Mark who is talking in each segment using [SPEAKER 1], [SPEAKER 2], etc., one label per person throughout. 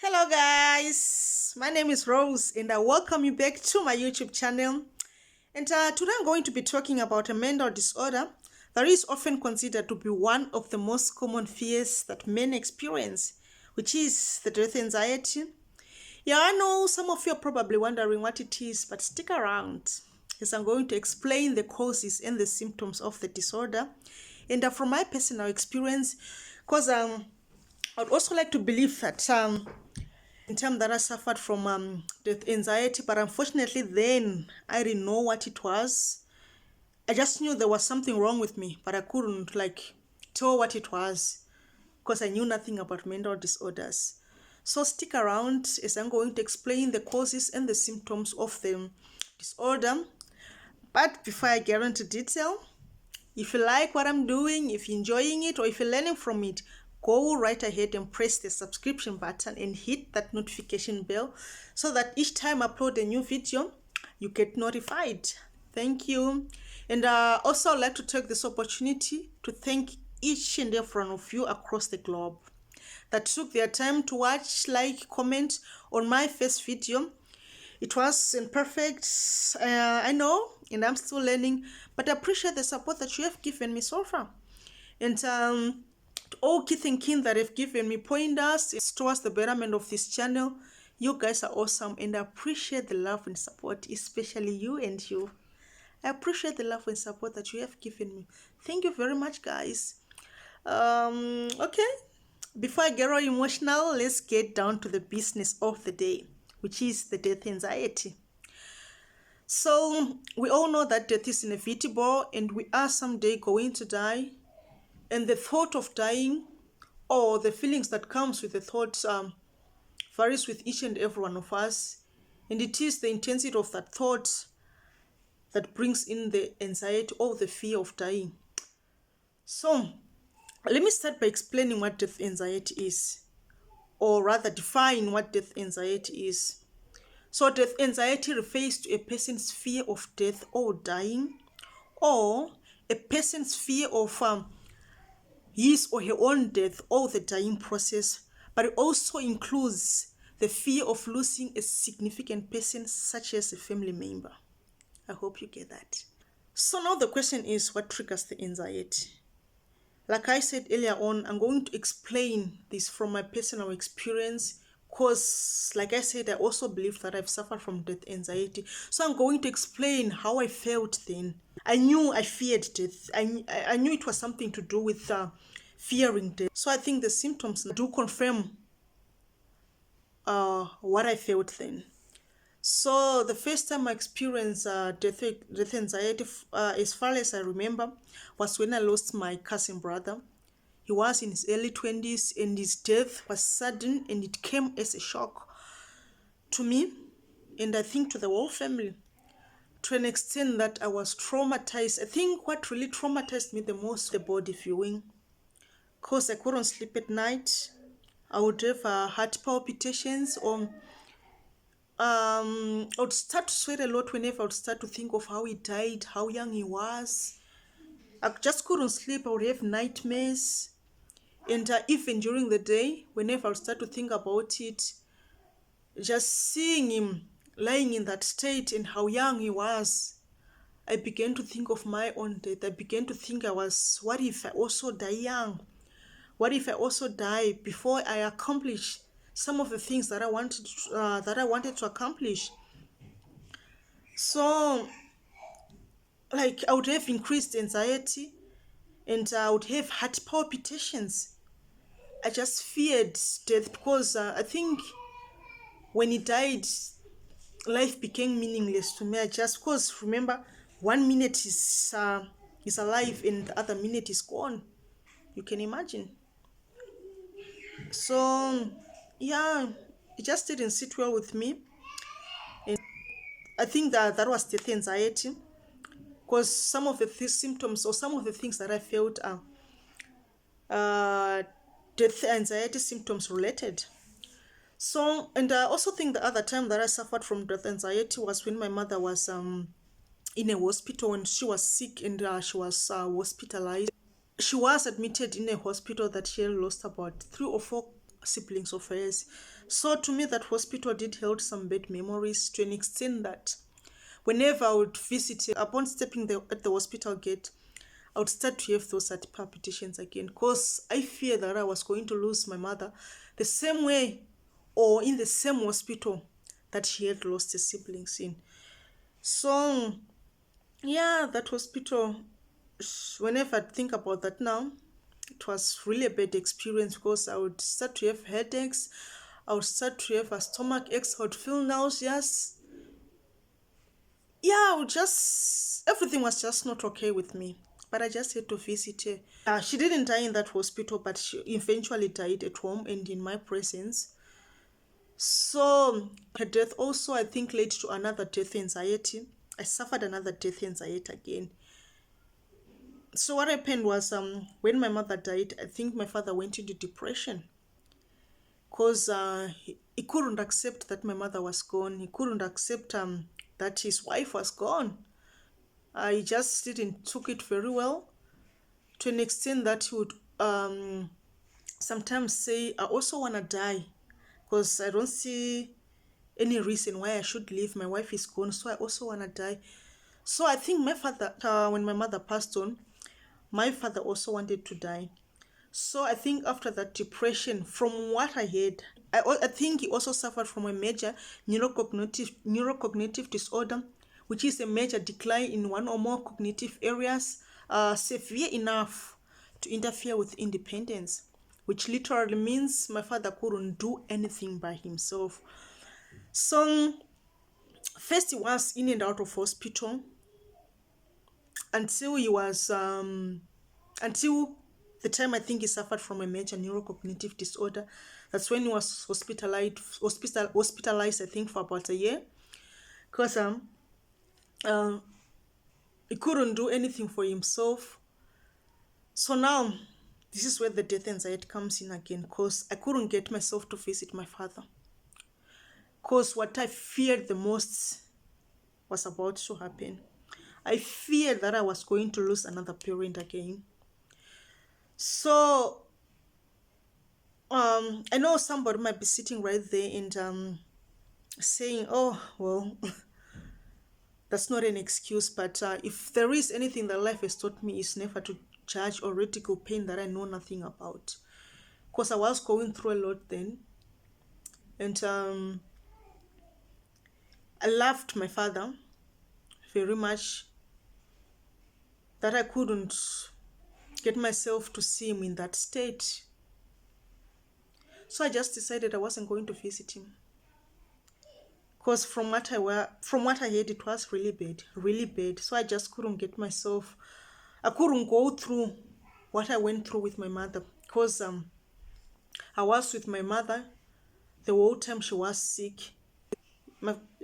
[SPEAKER 1] Hello guys, my name is Rose and I welcome you back to my YouTube channel. And today I'm going to be talking about a mental disorder that is often considered to be one of the most common fears that men experience, which is the death anxiety. Yeah, I know some of you are probably wondering what it is, but stick around as I'm going to explain the causes and the symptoms of the disorder. And from my personal experience, because I'd also like to believe that in time that I suffered from death anxiety, but unfortunately then I didn't know what it was. I just knew there was something wrong with me, but I couldn't tell what it was because I knew nothing about mental disorders. So stick around as I'm going to explain the causes and the symptoms of the disorder. But before I get into detail, if you like what I'm doing, if you're enjoying it, or if you're learning from it, go right ahead and press the subscription button and hit that notification bell so that each time I upload a new video, you get notified. Thank you. And also I'd like to take this opportunity to thank each and every one of you across the globe that took their time to watch, like, comment on my first video. It was imperfect, I know, and I'm still learning, but I appreciate the support that you have given me so far. And to all Keith and Kin that have given me pointers towards the betterment of this channel, you guys are awesome, and I appreciate the love and support, especially you and you. I appreciate the love and support that you have given me. Thank you very much, guys. Okay, before I get all emotional, let's get down to the business of the day, which is the death anxiety. So we all know that death is inevitable and we are someday going to die. And the thought of dying, or the feelings that comes with the thought, varies with each and every one of us. And it is the intensity of that thought that brings in the anxiety or the fear of dying. So let me start by explaining what death anxiety is, or rather define what death anxiety is. So death anxiety refers to a person's fear of death or dying, or a person's fear of his or her own death or the dying process, but it also includes the fear of losing a significant person, such as a family member. I hope you get that. So now the question is, what triggers the anxiety? Like I said earlier on, I'm going to explain this from my personal experience because, like I said, I also believe that I've suffered from death anxiety. So I'm going to explain how I felt then. I knew I feared death. I knew it was something to do with fearing death. So I think the symptoms do confirm what I felt then. So the first time I experienced death anxiety, as far as I remember, was when I lost my cousin brother. He was in his early 20s and his death was sudden, and it came as a shock to me, and I think to the whole family, to an extent that I was traumatized. I think what really traumatized me the most, the body viewing, because I couldn't sleep at night. I would have heart palpitations, or I would start to sweat a lot whenever I would start to think of how he died, how young he was. I just couldn't sleep. I would have nightmares. And even during the day, whenever I would start to think about it, just seeing him lying in that state and how young he was, I began to think of my own death. I began to think what if I also die young? What if I also die before I accomplish some of the things that I wanted to accomplish? So, I would have increased anxiety, and I would have heart palpitations. I just feared death because I think when he died, life became meaningless to me. Because remember, 1 minute is alive and the other minute is gone. You can imagine. So yeah, it just didn't sit well with me. And I think that was death anxiety, because some of the symptoms or some of the things that I felt are death anxiety symptoms related. So, and I also think the other time that I suffered from death anxiety was when my mother was in a hospital and she was sick, and she was hospitalized. She was admitted in a hospital that she had lost about 3 or 4 siblings of hers. So to me, that hospital did hold some bad memories, to an extent that whenever I would visit it, upon stepping at the hospital gate, I would start to have those heart palpitations again, because I fear that I was going to lose my mother the same way or in the same hospital that she had lost her siblings in. So yeah, that hospital, whenever I think about that now, it was really a bad experience, because I would start to have headaches, I would start to have a stomach aches, I would feel nauseous. Yeah, I would just, everything was just not okay with me. But I just had to visit her. She didn't die in that hospital, but she eventually died at home and in my presence. So her death also, I think, led to another death anxiety. I suffered another death anxiety again. So what happened was, when my mother died, I think my father went into depression, because he couldn't accept that my mother was gone. He couldn't accept that his wife was gone. He just didn't took it very well, to an extent that he would sometimes say, I also want to die, because I don't see any reason why I should live. My wife is gone, so I also want to die. So I think my father, when my mother passed on, my father also wanted to die. So I think after that depression, from what I heard, I think he also suffered from a major neurocognitive disorder, which is a major decline in one or more cognitive areas, severe enough to interfere with independence, which literally means my father couldn't do anything by himself. So first he was in and out of hospital until he was until the time I think he suffered from a major neurocognitive disorder. That's when he was hospitalized, I think, for about a year, because he couldn't do anything for himself. So now this is where the death anxiety comes in again, because I couldn't get myself to visit my father, because what I feared the most was about to happen. I feared that I was going to lose another parent again. So I know somebody might be sitting right there and saying, oh, well, that's not an excuse, but if there is anything that life has taught me, is never to judge or ridicule pain that I know nothing about, because I was going through a lot then. And I loved my father very much, that I couldn't get myself to see him in that state. So I just decided I wasn't going to visit him, because from what I heard, it was really bad, really bad. So I just couldn't get myself, I couldn't go through what I went through with my mother, because I was with my mother the whole time she was sick.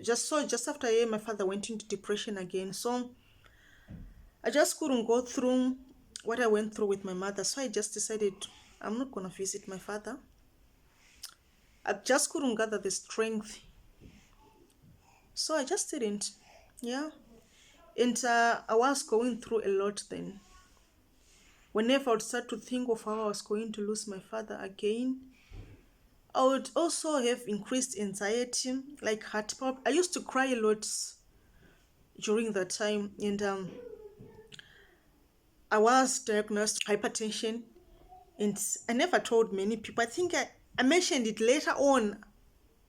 [SPEAKER 1] Just after a year, my father went into depression again. So I just couldn't go through what I went through with my mother. So I just decided I'm not going to visit my father. I just couldn't gather the strength. So I just didn't. Yeah. And I was going through a lot then. Whenever I would start to think of how I was going to lose my father again, I would also have increased anxiety, like heart palp. I used to cry a lot during that time, and I was diagnosed with hypertension, and I never told many people. I think I mentioned it later on,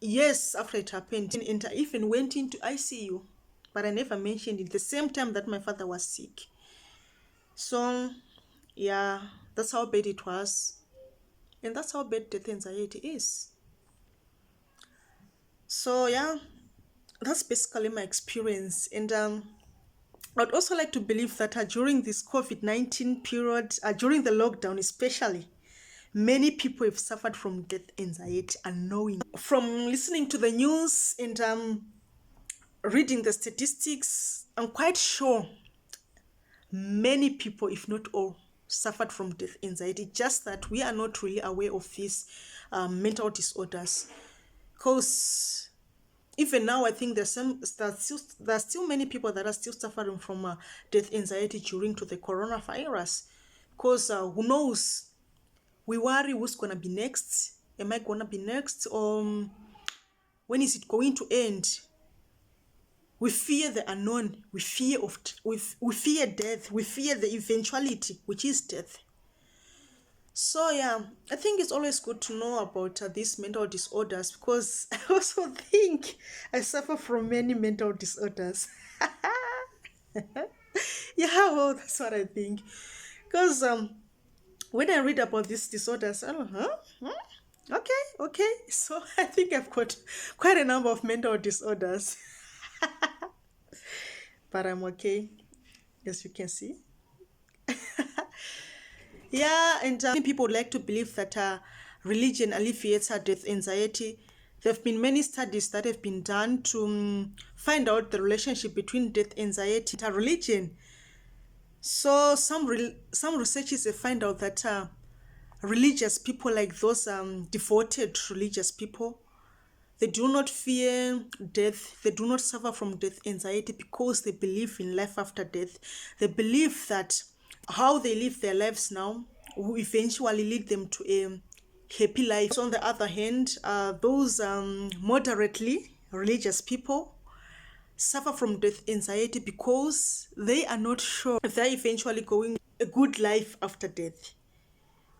[SPEAKER 1] years after it happened, and I even went into ICU, but I never mentioned it the same time that my father was sick. So yeah, that's how bad it was. And that's how bad death anxiety is. So yeah, that's basically my experience. And I'd also like to believe that during this COVID-19 period, during the lockdown especially, many people have suffered from death anxiety unknowing. From listening to the news and reading the statistics, I'm quite sure many people, if not all, suffered from death anxiety, just that we are not really aware of these mental disorders. Because even now, I think there's still many people that are still suffering from death anxiety during to the coronavirus. Because who knows? We worry who's going to be next. Am I gonna be next? Or when is it going to end? We fear the unknown. We fear death. We fear the eventuality, which is death. So yeah, I think it's always good to know about these mental disorders, because I also think I suffer from many mental disorders. Yeah, well, that's what I think. Because when I read about these disorders, I'm like, huh? Okay, okay. So I think I've got quite a number of mental disorders, but I'm okay, as you can see. Yeah, and many people like to believe that religion alleviates death anxiety. There have been many studies that have been done to find out the relationship between death anxiety and religion. So some researchers have found out that religious people, like those devoted religious people, they do not fear death. They do not suffer from death anxiety because they believe in life after death. They believe that how they live their lives now will eventually lead them to a happy life. So on the other hand, those moderately religious people suffer from death anxiety because they are not sure if they're eventually going a good life after death,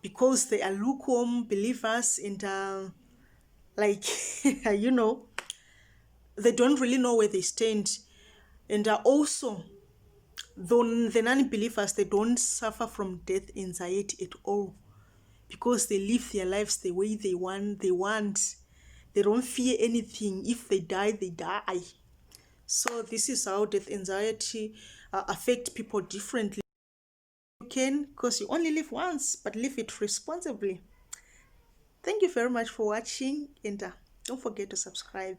[SPEAKER 1] because they are lukewarm believers and like you know, they don't really know where they stand. And also, the non-believers, they don't suffer from death anxiety at all, because they live their lives the way they want. They don't fear anything. If they die, they die. So this is how death anxiety affect people differently. You can, because you only live once, but live it responsibly. Thank you very much for watching, and don't forget to subscribe.